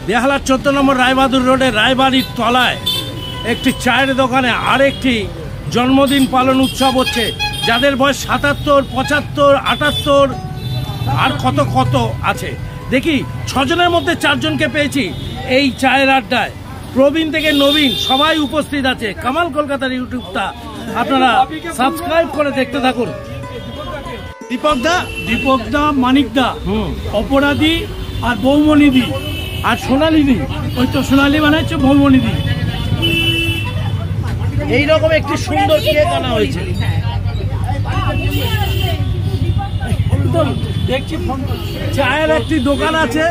বেহালার 14 নম্বর রায়বাহাদুর রোডে রায়বাড়ির তলায় একটি চায়ের দোকানে আরেকটি জন্মদিন পালন উৎসব হচ্ছে। যাদের বয়স 77, 75, 78 আর কত কত আছে। দেখি 6 জনের মধ্যে 4 জনকে পেয়েছি এই চায়ের আড্ডায়। প্রবীণ থেকে নবীন সবাই উপস্থিত আছে। কামাল কলকাতার ইউটিউবটা আপনারা সাবস্ক্রাইব করে দেখতে থাকুন। দীপক দা, মানিক দা, অপরাধী আর বৌমণিদি আর সোনালিদি। ওই তো সোনালি বানাচ্ছে বৌমণিদি। এইরকম একটি সুন্দর কেক আনা হয়েছে। দেখছি চায়ের একটি দোকান আছে,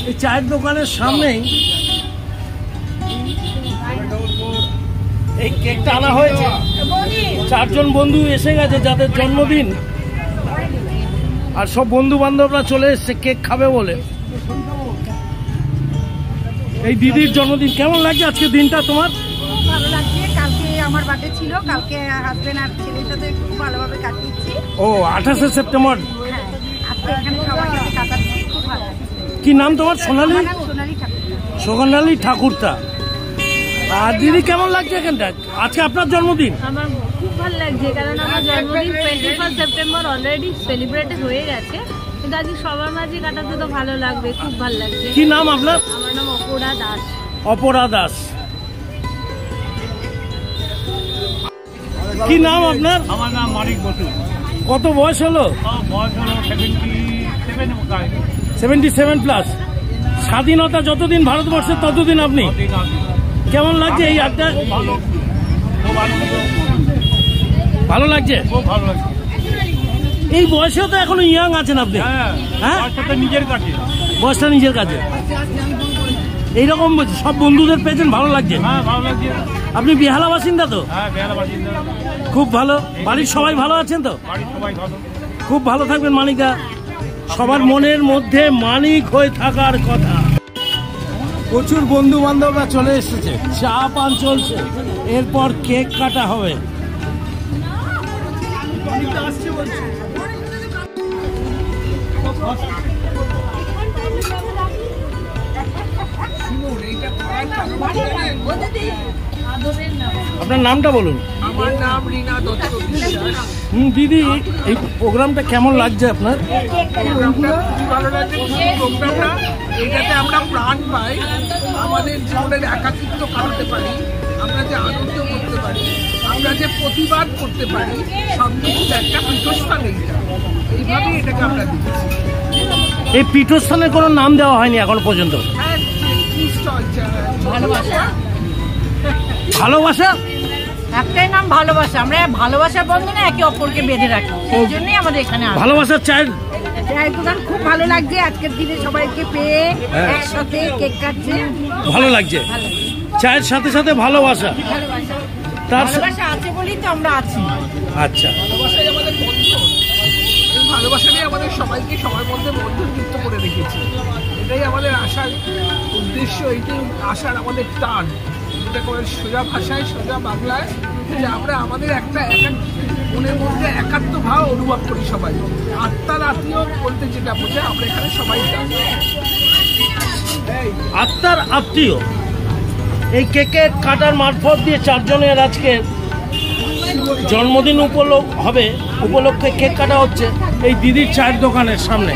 এই চায়ের দোকানের সামনেই এই কেকটা আনা হয়েছে। 4 জন বন্ধু এসে গেছে যাদের জন্মদিন, আর সব বন্ধু বান্ধবরা চলে এসছে কেক খাবে বলে। এই দিদির জন্মদিন, কেমন লাগছে আজকে দিনটা তোমার? ভালো লাগছে। কালকে আমার বার্থডে ছিল, কালকে হাজবেন্ড আর ছেলের সাথে খুব ভালোভাবে কাটিয়েছি। ও 28 সেপ্টেম্বর। হ্যাঁ, আজকে এখানে সবার সাথে কাটাচ্ছি, খুব ভালো লাগছে। কি নাম তোমার? সোনালি? সোনালি ঠাকুর। সোনালি ঠাকুরতা। আর দিদি কেমন লাগছে এখানটা? আজকে আপনার জন্মদিন। আমার খুব ভালো লাগছে, কারণ আমার জন্মদিন 21 সেপ্টেম্বর অলরেডি সেলিব্রেটেড হয়ে গেছে, কিন্তু আজকে সবার মাঝে কাটাতে তো ভালো লাগবে, খুব ভালো লাগছে। কি নাম আপনার? আমার নাম অপরা দাস। অপরা দাস। কি নাম আপনার? আমার নাম মানিক বসু। কত বয়স হলো? বয়স হলো 77 প্লাস। স্বাধীনতা যতদিন ভারতবর্ষে ততদিন আপনি। কেমন লাগছে এই আড্ডা? ভালো লাগছে। খুব ভালো লাগছে। এই বয়সেও তো এখনো ইয়াং আছেন আপনি। হ্যাঁ, নিজের কাছে বয়সটা নিজের কাছে। এইরকম সব বন্ধুদের পেয়েছেন, ভালো লাগছে? হ্যাঁ, ভালো লাগছে। আপনি বেহালা বাসিন্দা তো? হ্যাঁ, বেহালা বাসিন্দা। খুব ভালো। বাড়ির সবাই ভালো আছেন তো? বাড়ির সবাই ভালো। খুব ভালো থাকবেন মানিকদা। সবার মনের মধ্যে মানিক হয়ে থাকার কথা। প্রচুর বন্ধু বান্ধবরা চলে এসেছে, চা পান চলছে, এরপর কেক কাটা হবে। আপনার নামটা বলুন। আমার নাম রিনা দত্ত বিশ্বাস। দিদি, এই প্রোগ্রামটা কেমন লাগছে আপনার? প্রোগ্রামটা খুবই ভালো লাগছে। প্রোগ্রামটা এটাতে আমরা প্রাণ পাই, আমাদের জীবনের একাকিত্ব কাটাতে পারি, আমরা যে আনন্দ করতে পারি, আমরা যে প্রতিবাদ করতে পারি, সব কিছুর একটা পীঠস্থান এইটা। এইভাবেই এটাকে আমরা দিচ্ছি। এই পীঠস্থানের কোনো নাম দেওয়া হয়নি এখন পর্যন্ত। হ্যাঁ, ভালোবাসা। ভালোবাসা একটাই নাম, ভালোবাসা। আমরা ভালোবাসার বন্ধনে একে অপরকে বেঁধে রাখি, সেই জন্যই আমাদের এখানে ভালোবাসার চায়ের দোকান। খুব ভালো লাগছে আজকের দিনে সবাইকে পেয়ে, একসাথে কেক কাটছে, ভালো লাগছে। চায়ের সাথে সাথে ভালোবাসা, তার ভালোবাসা আছে বলেই তো আমরা আছি। আচ্ছা, ভালোবাসাই আমাদের বন্ধন। এই ভালোবাসাটাই আমাদের সবাইকে সবার মধ্যে বন্ধনযুক্ত করে রেখেছে। এটাই আমাদের আসার উদ্দেশ্য, এটাই আসার আমাদের টান। এটা করে সোজা ভাষায়, সোজা বাংলায়, যে আমরা আমাদের একটা মনের মধ্যে একাত্ম ভাব অনুভব করি সবাই। আত্মার আত্মীয় বলতে যেটা বোঝে, আমরা এখানে সবাই জানি আত্মার আত্মীয়। এই কেকের কাটার মারফত দিয়ে 4 জনের আজকে জন্মদিন উপলক্ষে কেক কাটা হচ্ছে এই দিদির চায়ের দোকানের সামনে।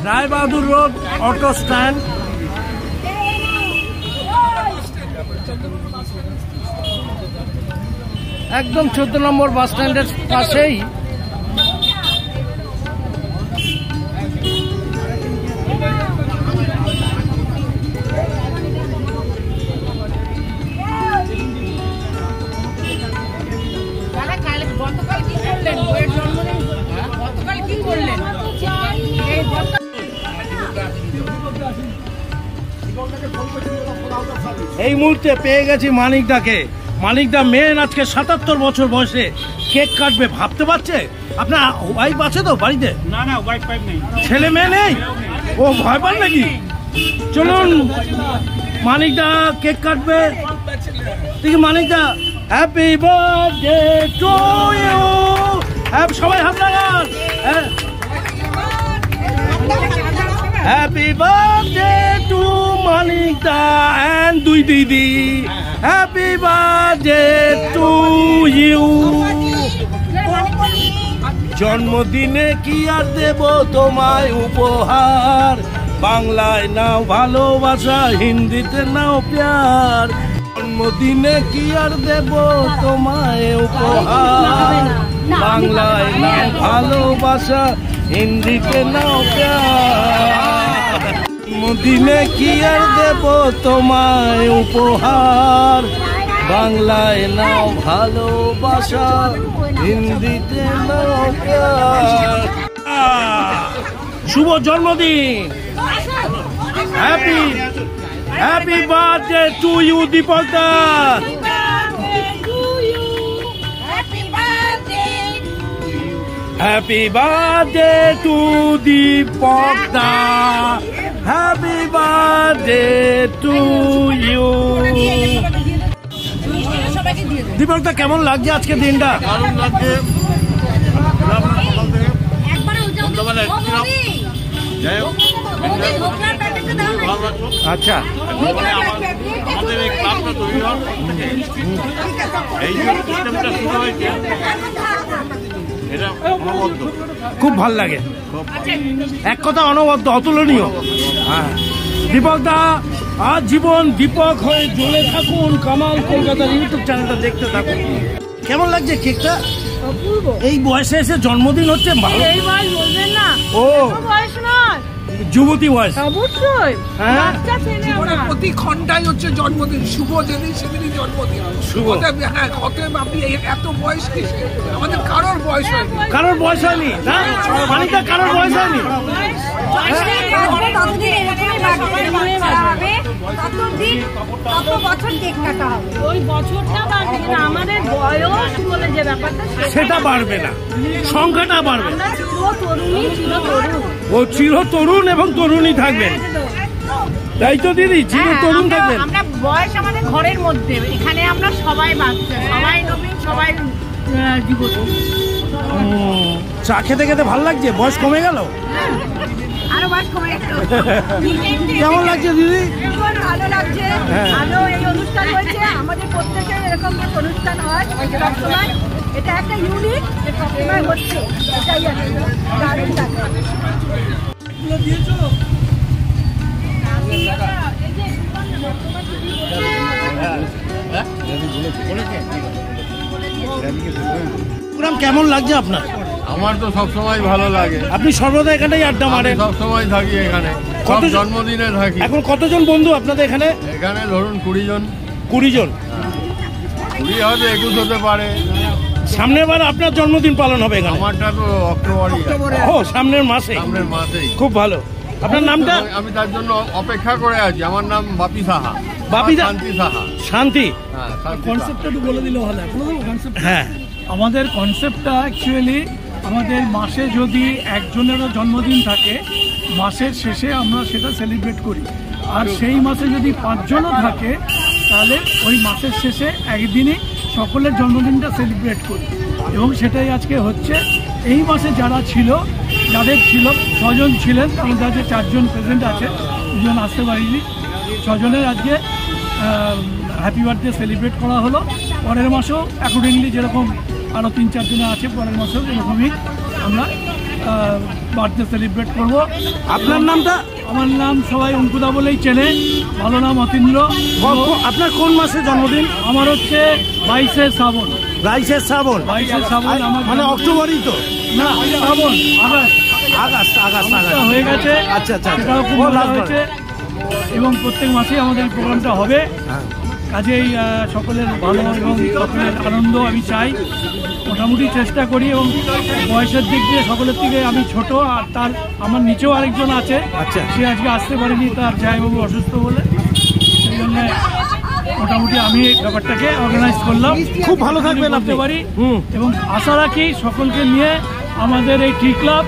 রায়বাহাদুর রোড অটো স্ট্যান্ড। একদম 14 নম্বর বাস স্ট্যান্ডের পাশেই এই মুহূর্তে পেয়ে গেছি মানিকদাকে। মানিকদা মেন আজকে 77 বছর বয়সে কেক কাটবে, ভাবতে পারছে? আপনার ওয়াইফ আছে তো বাড়িতে? না না, ওয়াইফ ফাইফ নেই। ছেলে মেয়ে নেই? ও ভয় পান নাকি? চলুন, মানিকদা কেক কাটবে। দেখি মানিকদা, হ্যাপি বার্থডে টু ইউ। সবাই হাত লাগান। হ্যাপি বার্থডে টু মানিকদা এন্ড দুই দিদি, হ্যাপি বার্থডে টু ইউ। জন্মদিনে কি আর দেব তোমায় উপহার, বাংলায় নাও ভালোবাসা, হিন্দিতে নাও প্যার। জন্মদিনে কি আর দেব তোমায় উপহার, বাংলায় নাও ভালোবাসা, হিন্দিতে নাও প্যার। জন্মদিনে কি আর দেব তোমায় উপহার, বাংলায় নাও ভালোবাসা, হিন্দিতে নাও প্যার। শুভ জন্মদিন, happy happy birthday to you Deepak দা। হ্যাপি বার্থডে টু দীপক দা, happy birthday to you. Deepak দা কেমন লাগছে আজকে দিনটা? দারুণ লাগছে। আচ্ছা, আমাদের এই ক্লাবটা তৈরি হওয়ার পর থেকে এই যে সিস্টেমটা শুরু হয়েছে এটা অনবদ্য, খুব ভাল লাগে, এক কথা অনবদ্য, অতুলনীয়। হ্যাঁ, দীপক দা আজ জীবন দীপক হয়ে জ্বলে থাকুন। কামাল কলকাতার ইউটিউব চ্যানেলটা দেখতে থাকুন। কেমন লাগছে কেকটা? এই বয়সে এসে জন্মদিন হচ্ছে, ভালো। এই বয়স বলবেন না, ও বয়স নয়, যুবতী বয়স। অবশ্যই বাচ্চা ছেলে জীবনের আমার। প্রতি ঘন্টায় হচ্ছে জন্মদিন, শুভ যেদিন সেদিনই জন্মদিন। শুভ। হ্যাঁ, অতএব আপনি এত বয়স কি, আমাদের কারোর বয়স হয়নি। কারোর বয়স হয়নি না, মানিকদা কারোর বয়স হয়নি। ওই বছরটা বাড়বে, কিন্তু আমাদের বয়স বলে যে ব্যাপারটা সেটা বাড়বে না, সংখ্যাটা বাড়বে। আমরা চিরতরুণী, চিরতরুণ। ও চির তরুণ এবং তরুণী থাকবেন, তাই তো দিদি? চির তরুণ থাকবেন। আমরা বয়স আমাদের ঘরের মধ্যে, এখানে আমরা সবাই বাচ্চা, সবাই নবীন, সবাই যুবতী। চা খেতে খেতে ভালো লাগছে, বয়স কমে গেল। আরো বয়স কমে গেল। কেমন লাগছে দিদি? ভীষণ ভালো লাগছে। হ্যাঁ। ভালো এই অনুষ্ঠান হয়েছে, আমাদের প্রত্যেকের এরকম অনুষ্ঠান হয় সবসময়। এটা একটা ইউনিক, সবসময় হচ্ছে, এটাই আর কি। দারুণ লাগে। প্রোগ্রাম কেমন লাগছে আপনার? আমার তো সবসময় ভালো লাগে। আপনি সর্বদা এখানেই আড্ডা মারেন? সবসময় থাকি এখানে, কত জন্মদিনে থাকি। এখন কতজন বন্ধু আপনাদের এখানে? এখানে ধরুন 20 জন। 20 জন? 20 হয়তো 21 হতে পারে। সামনের বার আপনার জন্মদিন পালন হবে এখানে? আমারটা তো অক্টোবরই, ও সামনের মাসে। সামনের মাসেই। খুব ভালো। আপনার নামটা? আমি তার জন্য অপেক্ষা করে আছি। আমার নাম বাপি সাহা। বাপি দা? শান্তি সাহা। শান্তি। হ্যাঁ, শান্তি সাহা। কনসেপ্টটা একটু বলে দিলে ভালো হয়। হ্যাঁ, আমাদের কনসেপ্টটা অ্যাকচুয়ালি আমাদের মাসে যদি একজনেরও জন্মদিন থাকে, মাসের শেষে আমরা সেটা সেলিব্রেট করি। আর সেই মাসে যদি 5 জনও থাকে, তাহলে ওই মাসের শেষে একদিনই সকলের জন্মদিনটা সেলিব্রেট করি। এবং সেটাই আজকে হচ্ছে। এই মাসে যারা ছিল, যাদের ছিল 6 জন ছিলেন, আমাদের আজকে 4 জন প্রেজেন্ট আছে, 2 জন আসতে পারিনি। 6 জনের আজকে হ্যাপি বার্থডে সেলিব্রেট করা হলো। পরের মাসেও অ্যাকর্ডিংলি যেরকম আরও 3-4 জনে আছে, পরের মাসেও এরকমই আমরা বার্থডে সেলিব্রেট করব। আপনার নামটা? আমার নাম সবাই অঙ্কুদা বলেই চেনে, ভালো নাম অতীন্দ্র। আপনার কোন মাসে জন্মদিন? আমার হচ্ছে 22শে শ্রাবণ। 22শে শ্রাবণ? 22শে শ্রাবণ আমার, মানে অক্টোবরই তো না, শ্রাবণ, আগস্ট হয়ে গেছে। আচ্ছা আচ্ছা, সেটাও খুব ভালো হয়েছে। এবং প্রত্যেক মাসেই আমাদের এই প্রোগ্রামটা হবে। কাজেই সকলের ভালো এবং সকলের আনন্দ আমি চাই। মোটামুটি চেষ্টা করি, এবং বয়সের দিক দিয়ে সকলের থেকে আমি ছোট। আর আমার নিচেও আরেকজন আছে, আচ্ছা, সে আজকে আসতে পারেনি, তার জামাইবাবু অসুস্থ বলে। সেই জন্য মোটামুটি আমি এই ব্যাপারটাকে অর্গানাইজ করলাম। খুব ভালো থাকবেন করতে আপনি। পারি, এবং আশা রাখি সকলকে নিয়ে আমাদের এই টি ক্লাব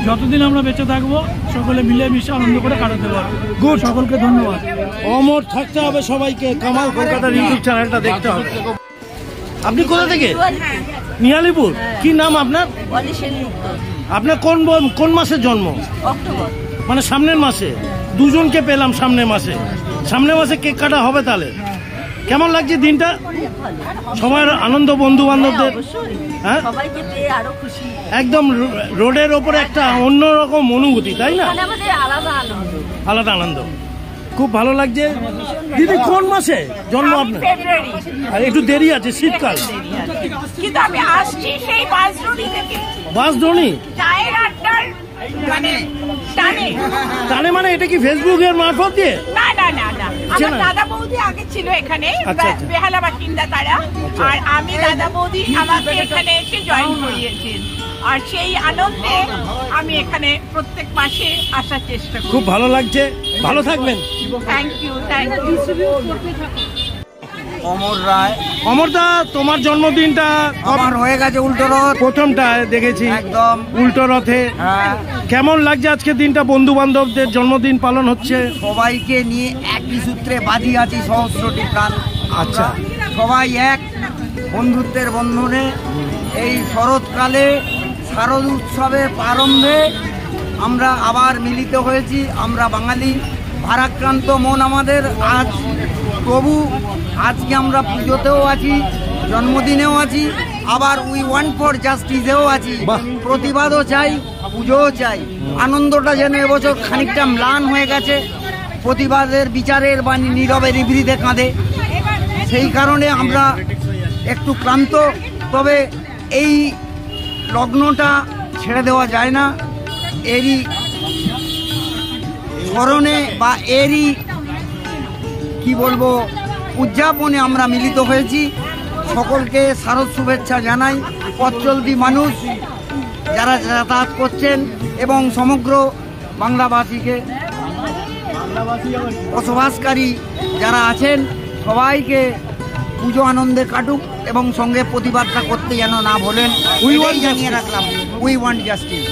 যতদিন আমরা বেঁচে থাকবো, সকলে মিলেমিশে আনন্দ করে কাটাতে পারবো। গুড। সকলকে ধন্যবাদ। অমর থাকতে হবে সবাইকে। কামাল কলকাতার ইউটিউব চ্যানেলটা দেখতে হবে। আপনি কোথা থেকে? নিয়ালিপুর। কি নাম আপনার? আপনার কোন মাসে জন্ম? অক্টোবর। মানে সামনের মাসে দুজনকে পেলাম সামনের মাসে কেক কাটা হবে। তাহলে কেমন লাগছে দিনটা? সবার আনন্দ, বন্ধু বান্ধবদের, হ্যাঁ সবাইকে পেয়ে আরো খুশি। একদম রোডের ওপরে একটা অন্যরকম অনুভূতি, তাই না? আমাদের আলাদা আনন্দ, খুব ভালো লাগছে। দিদি কোন মাসে জন্ম আপনার? ফেব্রুয়ারি। আর একটু দেরি আছে, শীতকাল। কিন্তু আমি আসছি সেই বাসডুনি থেকে। বাসডুনি চায়ের আড্ডার মানে টানে। মানে এটা কি ফেসবুকের মারফত দিয়ে? না, আমার দাদা বৌদি আগে ছিল এখানে, বেহালা বাসিন্দা তারা। আর আমি দাদা বৌদি আমাকে এখানে এসে জয়েন করিয়েছেন, আর সেই আনন্দে আমি এখানে প্রত্যেক মাসে আসার চেষ্টা করি। খুব ভালো লাগছে, ভালো থাকবেন। Thank you. অমর রায়। অমরদা, তোমার জন্মদিনটা আমার হয়ে গেছে উল্টো রথ, প্রথমটা দেখেছি একদম উল্টো রথে। হ্যাঁ, কেমন লাগছে আজকে দিনটা? বন্ধু বান্ধবদের জন্মদিন পালন হচ্ছে, সবাইকে নিয়ে একই সূত্রে বাঁধি আছি সহস্রটি প্রাণ। আচ্ছা, সবাই এক বন্ধুত্বের বন্ধনে এই শরৎকালে শারদ উৎসবের প্রারম্ভে আমরা আবার মিলিত হয়েছি। আমরা বাঙালি, ভারাক্রান্ত মন আমাদের আজ, তবু আজকে আমরা পুজোতেও আছি, জন্মদিনেও আছি, আবার উই ওয়ান্ট ফর জাস্টিসেও আছি। প্রতিবাদও চাই, পুজোও চাই। আনন্দটা যেন এবছর খানিকটা ম্লান হয়ে গেছে, প্রতিবাদের বিচারের বাণী নীরবে নিভৃতে কাঁদে, সেই কারণে আমরা একটু ক্লান্ত। তবে এই লগ্নটা ছেড়ে দেওয়া যায় না, এরই স্মরণে বা এরই কি বলবো উদযাপনে আমরা মিলিত হয়েছি। সকলকে শারদ শুভেচ্ছা জানাই। পথচলতি মানুষ যারা যাতায়াত করছেন এবং সমগ্র বাংলাবাসীকে, বসবাসকারী যারা আছেন সবাইকে পুজো আনন্দে কাটুক এবং সঙ্গে প্রতিবাদটা করতে যেন না ভোলেন। জানিয়ে রাখলাম, উই ওয়ান্ট জাস্টিস।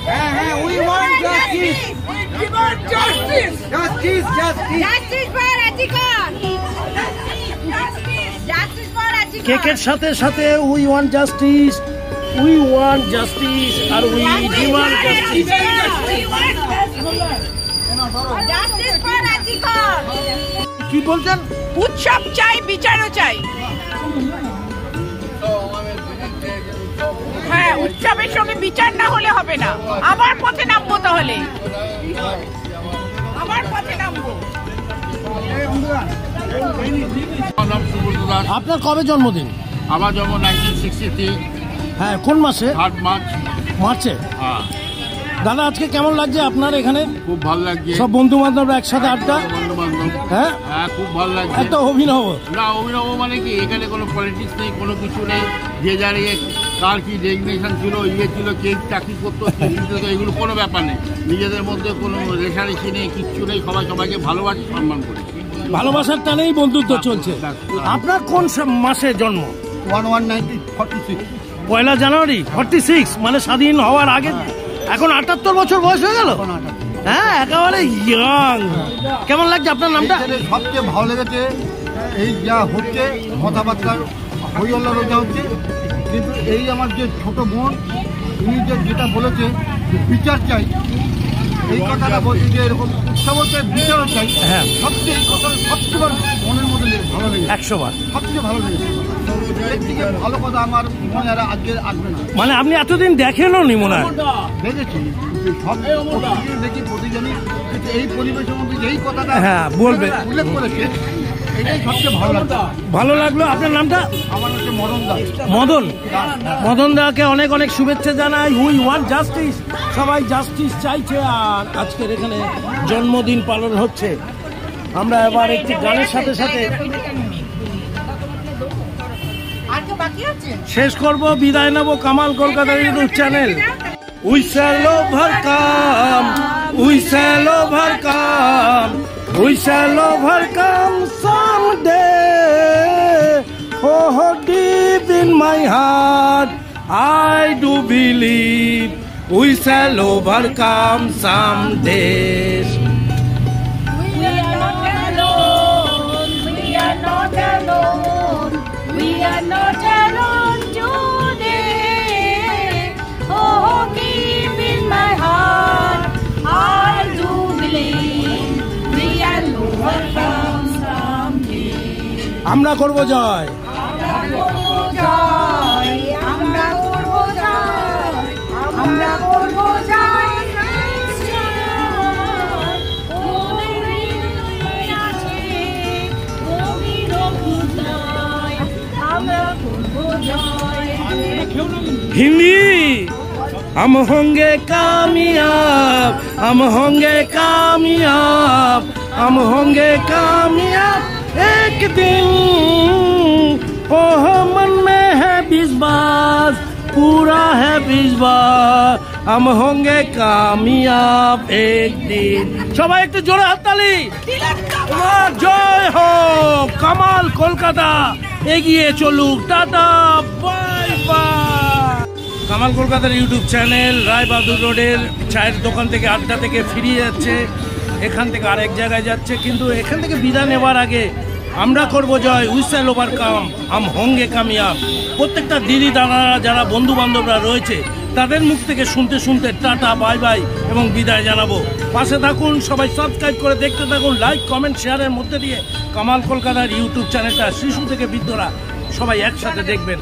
হ্যাঁ, উই ওয়ান্ট জাস্টিস। কেকের সাথে সাথে উই ওয়ান্ট জাস্টিস, আর উই ডিমান্ড জাস্টিস। কি বলছেন? উৎসব চাই, বিচারও চাই। হ্যাঁ, উৎসবের সঙ্গে বিচার না হলে হবে না। আবার পথে নামবো, তাহলে আবার পথে নামবো। আপনার কবে জন্মদিন? আমার জন্ম 1963। হ্যাঁ, কোন মাসে? 3 মার্চ। মার্চে? হ্যাঁ। দাদা, আজকে কেমন লাগছে আপনার এখানে? খুব ভালো লাগছে, সব বন্ধু বান্ধব একসাথে আড্ডা। বন্ধু বান্ধব। হ্যাঁ, খুব ভালো লাগছে। একটা অভিনব না, অভিনব মানে কি, এখানে কোনো পলিটিক্স নেই, কোনো কিছু নেই। যে যার কার কি ডেজিগনেশন ছিল, ছিল, কে চাকরি করতো, এগুলো কোনো ব্যাপার নেই। নিজেদের মধ্যে কোনো রেশারেশি নেই, কিচ্ছু নেই। সবাই সবাইকে ভালোবাসে, সম্মান করে। ভালোবাসার টানেই বন্ধুত্ব চলছে। আপনার কোন মাসে জন্ম? 1946। 1 জানুয়ারি 46, মানে স্বাধীন হওয়ার আগে। এখন 78 বছর বয়স হয়ে গেল। হ্যাঁ, একেবারে ইয়াং। কেমন লাগছে? আপনার নামটা? সবচেয়ে ভালো লেগেছে এই যা হচ্ছে, কথাবার্তা হইহল্লা রোজা হচ্ছে, কিন্তু এই আমার যে ছোট বোন, উনি যেটা বলেছে বিচার চাই, এই কথাটা বলছে যে এরকম উৎসবও চাই, বিচারও চাই। হ্যাঁ, সবচেয়ে এই কথাটা সবচেয়ে মনের মধ্যে ভালো লেগেছে, 100 বার সবচেয়ে ভালো লেগেছে। এর থেকে ভালো কথা আমার মনে আর আজকে আসবে না। মানে আপনি এতদিন দেখেনও নি মনে হয়? দেখেছি, সব দেখি প্রতিজনই, কিন্তু এই পরিবেশের মধ্যে যেই কথাটা বলবে উল্লেখ করেছে, এটাই সবচেয়ে ভালো লাগলো। ভালো লাগলো। আপনার নামটা? আমার হচ্ছে মদন দাস। মদন দাকে অনেক অনেক শুভেচ্ছা জানাই। উই ওয়ান্ট জাস্টিস, সবাই জাস্টিস চাইছে। আর আজকের এখানে জন্মদিন পালন হচ্ছে। আমরা এবার একটি গানের সাথে সাথে শেষ করব, বিদায় নেব। কামাল কলকাতার YouTube channel. We shall overcome, we shall overcome, we shall overcome someday. Oh, deep in my heart, I do believe we shall overcome someday. We are not alone, we are not alone, we are not alone today. আমরা করব জয়। हिंदी हम होंगे कामयाब, हम होंगे कामयाब, हम होंगे कामयाब एक दिन। ओह मन में है विश्वास, पूरा है विश्वास, हम होंगे कामयाब एक दिन। সবাই একটু জোরে হাততালি। জয় হো। কামাল কলকাতা এগিয়ে চলুক। Tata bye bye. কামাল কলকাতার ইউটিউব চ্যানেল রায়বাহাদুর রোডের চায়ের দোকান থেকে আড্ডা থেকে ফিরিয়ে যাচ্ছে, এখান থেকে আরেক জায়গায় যাচ্ছে, কিন্তু এখান থেকে বিদায় নেওয়ার আগে আমরা করব জয়, উই শ্যাল ওভারকাম, হাম হোঙ্গে কামিয়াব। প্রত্যেকটা দিদি দাদারা যারা বন্ধু বান্ধবরা রয়েছে তাদের মুখ থেকে শুনতে শুনতে টাটা বাই বাই এবং বিদায় জানাবো। পাশে থাকুন, সবাই সাবস্ক্রাইব করে দেখতে থাকুন, লাইক কমেন্ট শেয়ারের মধ্যে দিয়ে কামাল কলকাতার ইউটিউব চ্যানেলটা শিশু থেকে বৃদ্ধরা সবাই একসাথে দেখবেন।